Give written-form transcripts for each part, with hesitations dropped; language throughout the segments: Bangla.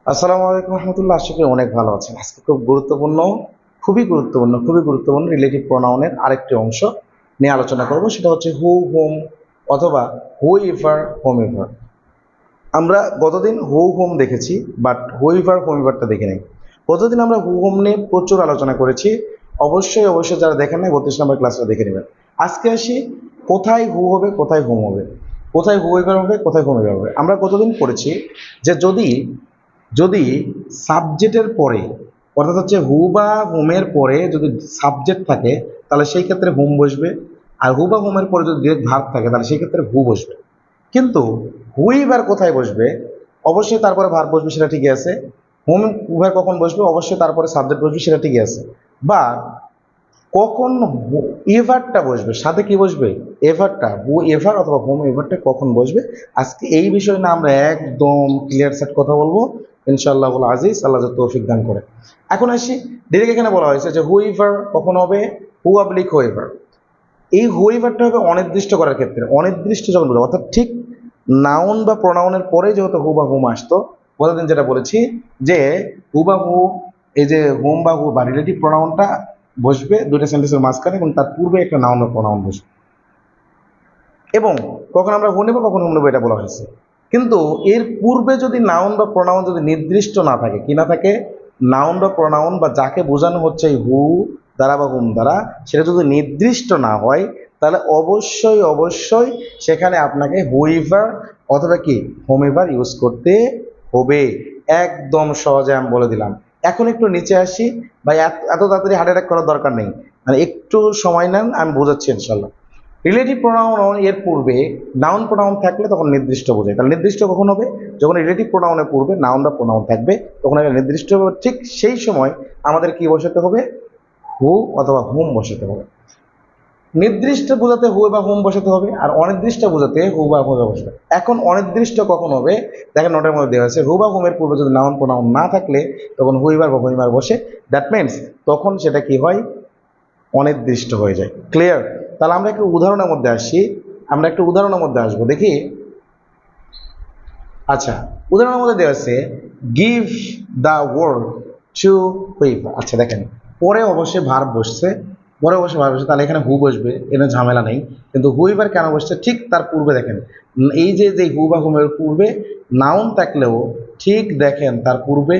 আসসালামু আলাইকুম রহমতুল্লাহ। আশা করি অনেক ভালো আছেন। আজকে খুবই গুরুত্বপূর্ণ রিলেটিভ প্রোনাউনের আরেকটি অংশ নিয়ে আলোচনা করব। সেটা হচ্ছে হু, হুম অথবা হু এভার, হোম এভার। আমরা গতদিন হু হুম দেখেছি, বাট হু এভার, হোম এভারটা দেখে নেই। গতদিন আমরা হু হুম নিয়ে প্রচুর আলোচনা করেছি। অবশ্যই যারা দেখেন নাই 32 নম্বর ক্লাসটা দেখে নেবেন। আজকে আসি কোথায় হু হবে, কোথায় হোম হবে, কোথায় হু এভার হবে, কোথায় হোম এভার হবে। আমরা গতদিন পড়েছি যে যদি যদি সাবজেক্টের পরে, অর্থাৎ হচ্ছে হু বা হোমের পরে যদি সাবজেক্ট থাকে, তাহলে সেই ক্ষেত্রে হুম বসবে। আর হু বা হোমের পরে যদি ডিরেক্ট ভার্ব থাকে, তাহলে সেই ক্ষেত্রে হু বসবে। কিন্তু হুই এবার কোথায় বসবে? অবশ্যই তারপরে ভার্ব বসবে, সেটা ঠিকই আছে। হোম উভয় কখন বসবে? অবশ্যই তারপরে সাবজেক্ট বসবে, সেটা ঠিকই আছে। বা কখন এভারটা বসবে, সাথে কি বসবে? এভারটা, হু এভার অথবা হোম এভারটা কখন বসবে, আজকে এই বিষয় না আমরা একদম ক্লিয়ার সেট কথা বলবো ইনশাআল্লাহ আজিজ, আল্লাহ যত তৌফিক দান করে। এখন আসি ডিরেক্ট, এখানে বলা হয়েছে যে হু এভার কখন হবে, হু অবলিক হু এভার। এই হু এভারটা হবে অনির্দিষ্ট করার ক্ষেত্রে, অনির্দিষ্ট যখন বলবো, অর্থাৎ ঠিক নাউন বা প্রোনাউনের পরে যেহেতু হু বা হুম আসতো, গতদিন যেটা বলেছি যে হু বা হু, এই যে হোম বা হু বা রিলেটিভ প্রোনাউনটা বসবে দুইটা সেন্টেন্সের মাঝখানে, এবং তার পূর্বে একটা নাউন বা প্রোনাউন বসবে। এবং কখন আমরা হু নেবো, কখন হুম নেবো, এটা বলা হয়েছে। কিন্তু এর পূর্বে যদি নাউন বা প্রোনাউন যদি নির্দিষ্ট না থাকে, কি না থাকে, নাউন বা প্রোনাউন বা যাকে বোঝানো হচ্ছে এই হু দ্বারা বা হুম দ্বারা, সেটা যদি নির্দিষ্ট না হয়, তাহলে অবশ্যই সেখানে আপনাকে হুইভার অথবা কি হোমেভার ইউজ করতে হবে। একদম সহজে আমি বলে দিলাম। এখন একটু নিচে আসি। ভাই এত তাড়াতাড়ি হার্ট অ্যাটাক করার দরকার নেই, মানে একটু সময় নেন, আমি বোঝাচ্ছি ইনশাল্লাহ। রিলেটিভ প্রোনাউন এর পূর্বে নাউন প্রোনাউন থাকলে তখন নির্দিষ্ট বোঝায়। তাহলে নির্দিষ্ট কখন হবে? যখন রিলেটিভ প্রোনাউনের পূর্বে নাউন বা প্রোনাউন থাকবে, তখন এটা নির্দিষ্ট হবে। ঠিক সেই সময় আমাদের কি বসাতে হবে? হু অথবা হুম বসাতে হবে। নির্দিষ্ট বোঝাতে হু বা হুম বসাতে হবে, আর অনির্দিষ্ট বোঝাতে হু বা হুম বসাতে হবে। এখন অনির্দিষ্ট কখন হবে? দেখেন নোটের মধ্যে দেওয়া আছে হু বা হুমের পূর্বে যদি নাউন প্রোনাউন না থাকলে তখন হুইবার বা হুইমার বসে। দ্যাট মিনস তখন সেটা কি হয়? অনির্দিষ্ট হয়ে যায়। ক্লিয়ার? তাহলে আমরা একটু উদাহরণের মধ্যে আসি। আমরা একটু উদাহরণের মধ্যে আসবো, দেখি। আচ্ছা, উদাহরণের মধ্যে দেওয়া আছে give the word to whip. আচ্ছা দেখেন, পরে অবশ্যই ভার্ব বসছে, তাহলে এখানে হু বসবে, এখানে ঝামেলা নেই। কিন্তু হুইবার কেন বসছে? ঠিক তার পূর্বে দেখেন, এই যে হু বা হুমের পূর্বে নাউন থাকলেও ঠিক দেখেন তার পূর্বে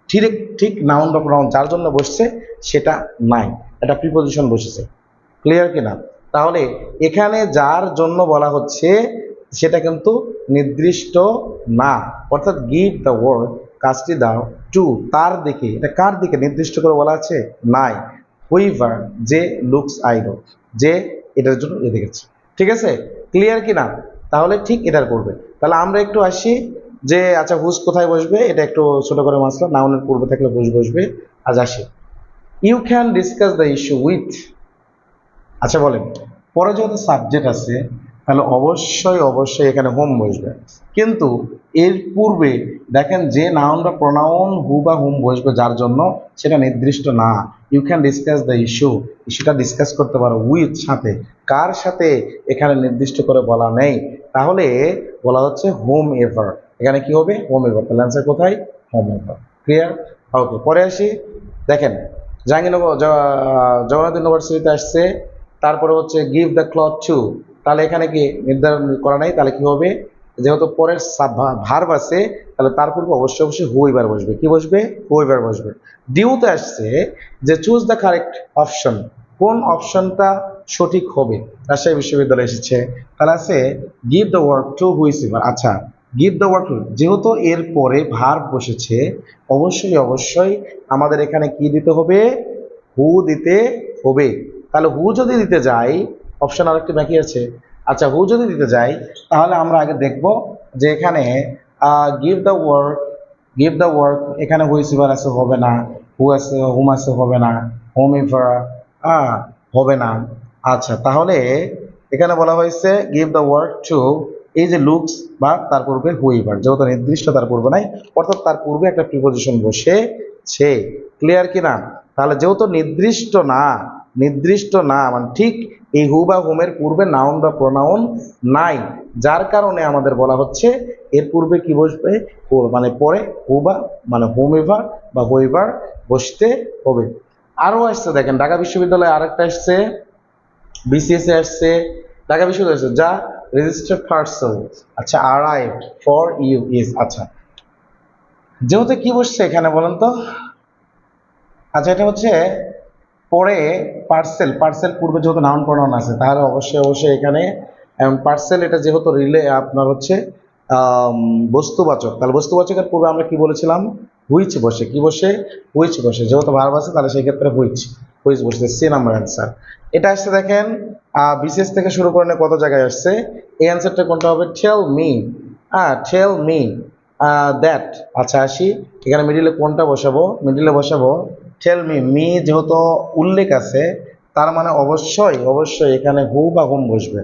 ঠিক ঠিক নাউন বা প্রনাউন যার জন্য বসছে সেটা নাই, এটা প্রিপোজিশন বসেছে। ক্লিয়ার কিনা? তাহলে এখানে যার জন্য বলা হচ্ছে সেটা কিন্তু নির্দিষ্ট না। অর্থাৎ গিভ দ্য ওয়ার্ড, কাজটি দাও, টু তার দিকে, এটা কার দিকে নির্দিষ্ট করে বলা আছে? নাই। হুইভার, যে লুকস আইডল, যে এটার জন্য এ দেখেছে। ঠিক আছে? ক্লিয়ার কিনা? তাহলে ঠিক এটার করবে। তাহলে আমরা একটু আসি যে আচ্ছা হুজ কোথায় বসবে, এটা একটু ছোট করে মাসলা, নাউনের পূর্বে থাকলে হুজ বসবে। আজ আসি, you can discuss the issue with. আচ্ছা বলেন, পরে যেহেতু সাবজেক্ট আছে, তাহলে অবশ্যই এখানে হোম বসবে। কিন্তু এর পূর্বে দেখেন যে নাউন বা প্রোনাউন হু বা হুম বসবে যার জন্য, সেটা নির্দিষ্ট না। ইউ ক্যান ডিসকাস দ্য ইস্যুটা ডিসকাস করতে পারো উইথ, সাথে। কার সাথে? এখানে নির্দিষ্ট করে বলা নেই। তাহলে বলা হচ্ছে হোম এভার। এখানে কি হবে? Home ever. তাহলে অ্যান্সার কোথায়? Home ever. ক্লিয়ার? ওকে, পরে আসি। দেখেন, জাহাঙ্গীরনগর জগন্নাথ ইউনিভার্সিটিতে আসছে, তারপরে হচ্ছে গিভ দ্য ক্লথ টু। তাহলে এখানে কি নির্ধারণ করা নাই, তাহলে কি হবে? যেহেতু পরের ভার্ব আছে, তাহলে তার পূর্বে অবশ্যই হুইবার বসবে। কি বসবে? হুইবার বসবে। ডিউতে আসছে যে চুজ দ্য কারেক্ট অপশন, কোন অপশনটা সঠিক হবে? রাজশাহী বিশ্ববিদ্যালয় এসেছে, তাহলে আছে গিভ দ্য ওয়ার্ড টু হুইসিভার। আচ্ছা, গিভ দ্য ওয়ার্ড টু, যেহেতু এর পরে ভার্ব বসেছে, অবশ্যই আমাদের এখানে কি দিতে হবে? হু দিতে হবে। তাহলে হু যদি দিতে যাই, অপশন আরেকটি বাকি আছে। আচ্ছা, হু যদি দিতে যাই, তাহলে আমরা আগে দেখব যে এখানে গিভ দ্য ওয়ার্ক, এখানে হুইসিভার আছে, হবে না। হু আছে, হুম আছে, হবে না। হোম ইভার হবে না। আচ্ছা, তাহলে এখানে বলা হয়েছে গিভ দ্য ওয়ার্ক টু, এই যে লুকস বা তার পূর্বে হুইভার, যেহেতু নির্দিষ্ট তার পূর্বে নাই, অর্থাৎ তার পূর্বে একটা প্রিপোজিশন বসেছে। ক্লিয়ার কিনা? তাহলে যেহেতু নির্দিষ্ট না, মানে ঠিক এই হু বা হুমের পূর্বে নাউন বা প্রোনাউন নাই, যার কারণে আমাদের বলা হচ্ছে এর পূর্বে কি বসবে, মানে পরে হু বা মানে হুমএভার বা হুইভার বসতে হবে। আরও আসছে দেখেন, ঢাকা বিশ্ববিদ্যালয়ে আরেকটা আসছে, বিসিএস এ আসছে, ঢাকা বিশ্ববিদ্যালয় আসছে, যা রেজিস্টার্ড পার্সন, আচ্ছা অ্যারাইভড ফর ইউ ইজ, আচ্ছা যেহেতু কি বসছে এখানে বলেন তো, আচ্ছা এটা হচ্ছে পরে পার্সেল, পার্সেল পূর্বে যেহেতু নাউন প্রোনাউন আছে তাহলে অবশ্যই অবশ্যই এখানে পার্সেল, এটা যেহেতু রিলে আপনার হচ্ছে বস্তুবাচক, তাহলে বস্তুবাচকের পূর্বে আমরা কি বলেছিলাম, হুইচ বসে, কি বসে, হুইচ বসে, যেহেতু ভার্ব আছে তাহলে সেই ক্ষেত্রে হুইচ, হুইচ বসে, সি নাম্বার অ্যান্সার। এটা আসছে দেখেন বিশেষ থেকে শুরু করে কত জায়গায় আসছে, এই অ্যান্সারটা কোনটা হবে, tell me, tell me that, আচ্ছা আসি, এখানে মিডিলে কোনটা বসাবো, মিডিলে বসাবো টেল মি, মি যেহেতু উল্লেখ আছে তার মানে অবশ্যই অবশ্যই এখানে হু বা হুম বসবে।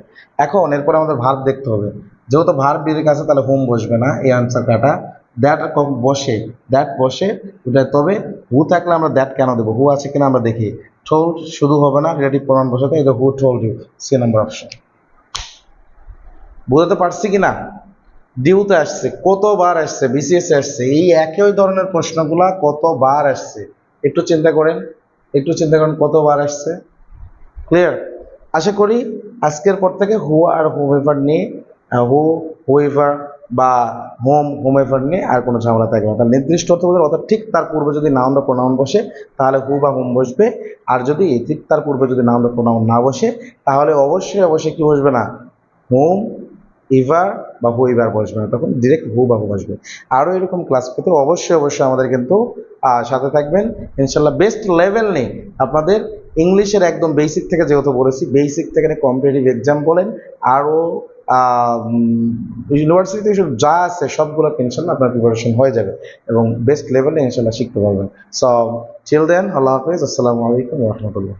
এখন এরপর আমাদের ভার্ব দেখতে হবে, যেহেতু ভার্ব ডিরেক্ট আছে তাহলে হুম বসবে না, এই আনসার কাটা। দ্যাট বসে, দ্যাট বসে ওটা, তবে হু থাকলে আমরা দ্যাট কেন দেবো, হু আছে কিনা আমরা দেখি, টোল্ড শুধু হবে না, রিলেটিভ প্রনাউন বসাতে, এটা who told you, C number option. বুঝতে পারছি কিনা, ডিউতে আসছে, কতবার আসছে, বিসিএস আসছে, এই একই ধরনের প্রশ্নগুলা কতবার আসছে, একটু চিন্তা করেন, একটু চিন্তা করেন কতবার আসছে। ক্লিয়ার, আশা করি আজকের পর থেকে হু আর হোমএভার নিয়ে, হু হুইভার বা হোম হোমএভার নিয়ে আর কোনো ঝামেলা থাকবে না। তার নির্দিষ্ট অর্থ বোঝার, অর্থাৎ ঠিক তার পূর্বে যদি নাউন বা প্রোনাউন বসে তাহলে হু বা হোম বসবে, আর যদি ঠিক তার পূর্বে যদি নাউন বা প্রোনাউন না বসে তাহলে অবশ্যই অবশ্যই কি বসবে না, হোম ইভার বা হুইভার বসবে না, তখন ডিরেক্ট হু বা হুম আসবে। আরও এরকম ক্লাস পেতে অবশ্যই অবশ্যই আমাদের কিন্তু সাথে থাকবেন ইনশাল্লাহ। বেস্ট লেভেল নেই আপনাদের ইংলিশের, একদম বেসিক থেকে, যেহেতু বলেছি বেসিক থেকে কম্পিটিটিভ এক্সাম বলেন, আরও ইউনিভার্সিটিতে যা আছে সবগুলোতে ইনশাল্লাহ আপনার প্রিপারেশন হয়ে যাবে এবং বেস্ট লেভেলে ইনশাল্লাহ শিখতে পারবেন। সো টিল দেন, আল্লাহ হাফেজ, আসসালামু আলাইকুম রহমতুল্লাহ।